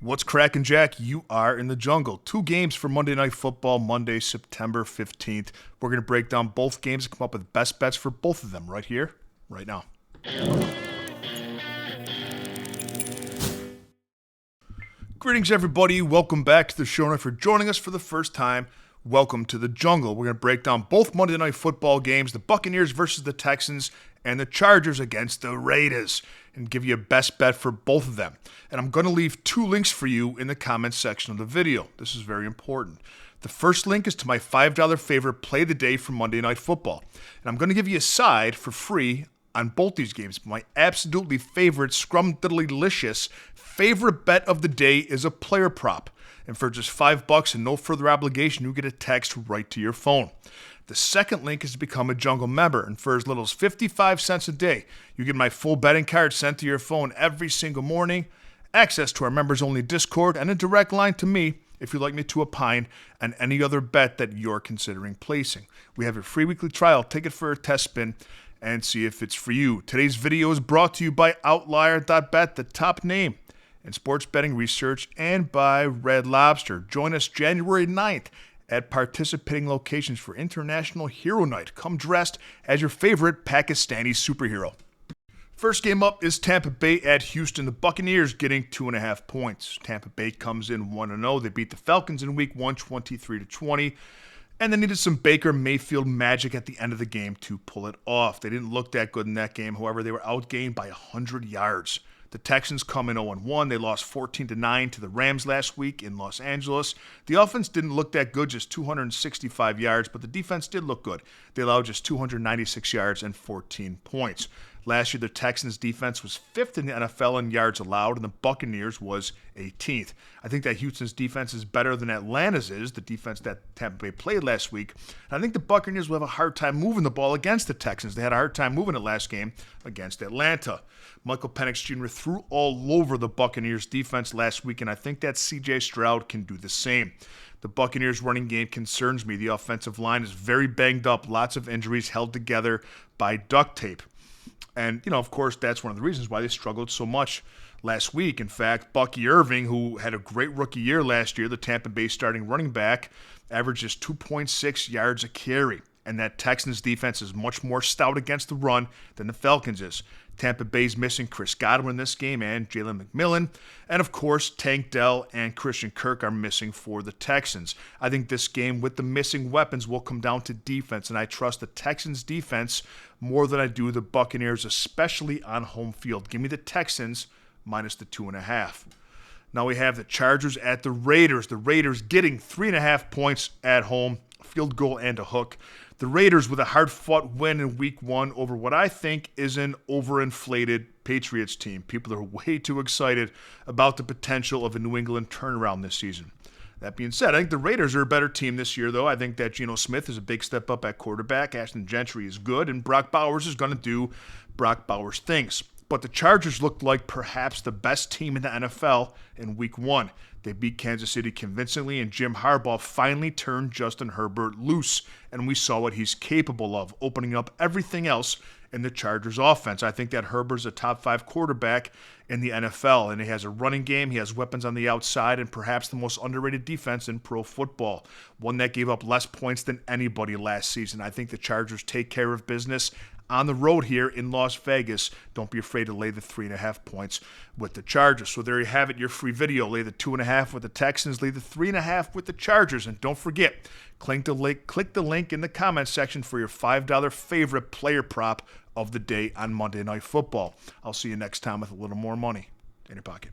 What's cracking, Jack? You are in the jungle. 2 games for Monday Night Football, Monday, September 15th. We're going to break down both games and come up with best bets for both of them right here, right now. Greetings, everybody. Welcome back to the show. And if you're joining us for the first time, welcome to the jungle. We're going to break down both Monday Night Football games, the Buccaneers versus the Texans, and the Chargers against the Raiders, and give you a best bet for both of them. And I'm going to leave 2 links for you in the comments section of the video. This is very important. The first link is to my $5 favorite play of the day for Monday Night Football. And I'm going to give you a side for free on both these games. My absolutely favorite, scrum-diddly-licious favorite bet of the day is a player prop. And for just $5 and no further obligation, you get a text right to your phone. The second link is to become a Jungle member, and for as little as 55 cents a day, you get my full betting card sent to your phone every single morning, access to our members-only Discord, and a direct line to me if you'd like me to opine on any other bet that you're considering placing. We have a free weekly trial. Take it for a test spin and see if it's for you. Today's video is brought to you by Outlier.bet, the top name in sports betting research, and by Red Lobster. Join us January 9th at participating locations for International Hero Night. Come dressed as your favorite Pakistani superhero. First game up is Tampa Bay at Houston. The Buccaneers getting 2.5 points. Tampa Bay comes in 1-0. They beat the Falcons in week 1, 23-20. And they needed some Baker Mayfield magic at the end of the game to pull it off. They didn't look that good in that game. However, they were outgained by 100 yards. The Texans come in 0-1. They lost 14-9 to the Rams last week in Los Angeles. The offense didn't look that good, just 265 yards, but the defense did look good. They allowed just 296 yards and 14 points. Last year, the Texans' defense was 5th in the NFL in yards allowed, and the Buccaneers was 18th. I think that Houston's defense is better than Atlanta's is, the defense that Tampa Bay played last week. And I think the Buccaneers will have a hard time moving the ball against the Texans. They had a hard time moving it last game against Atlanta. Michael Penix Jr. threw all over the Buccaneers' defense last week, and I think that C.J. Stroud can do the same. The Buccaneers' running game concerns me. The offensive line is very banged up, lots of injuries held together by duct tape. And, of course, that's one of the reasons why they struggled so much last week. In fact, Bucky Irving, who had a great rookie year last year, the Tampa Bay starting running back, averages 2.6 yards a carry. And that Texans defense is much more stout against the run than the Falcons is. Tampa Bay's missing Chris Godwin in this game and Jalen McMillan. And, of course, Tank Dell and Christian Kirk are missing for the Texans. I think this game with the missing weapons will come down to defense, and I trust the Texans' defense more than I do the Buccaneers, especially on home field. Give me the Texans minus the 2.5. Now we have the Chargers at the Raiders. The Raiders getting 3.5 points at home, field goal and a hook. The Raiders with a hard-fought win in week 1 over what I think is an overinflated Patriots team. People are way too excited about the potential of a New England turnaround this season. That being said, I think the Raiders are a better team this year, though. I think that Geno Smith is a big step up at quarterback. Ashton Gentry is good, and Brock Bowers is going to do Brock Bowers things. But the Chargers looked like perhaps the best team in the NFL in week 1. They beat Kansas City convincingly, and Jim Harbaugh finally turned Justin Herbert loose, and we saw what he's capable of, opening up everything else in the Chargers offense. I think that Herbert's a top 5 quarterback in the NFL, and he has a running game, he has weapons on the outside, and perhaps the most underrated defense in pro football, one that gave up less points than anybody last season. I think the Chargers take care of business on the road here in Las Vegas. Don't be afraid to lay the 3.5 points with the Chargers. So there you have it, your free video. Lay the 2.5 with the Texans, lay the 3.5 with the Chargers. And don't forget, click the link in the comments section for your $5 favorite player prop of the day on Monday Night Football. I'll see you next time with a little more money in your pocket.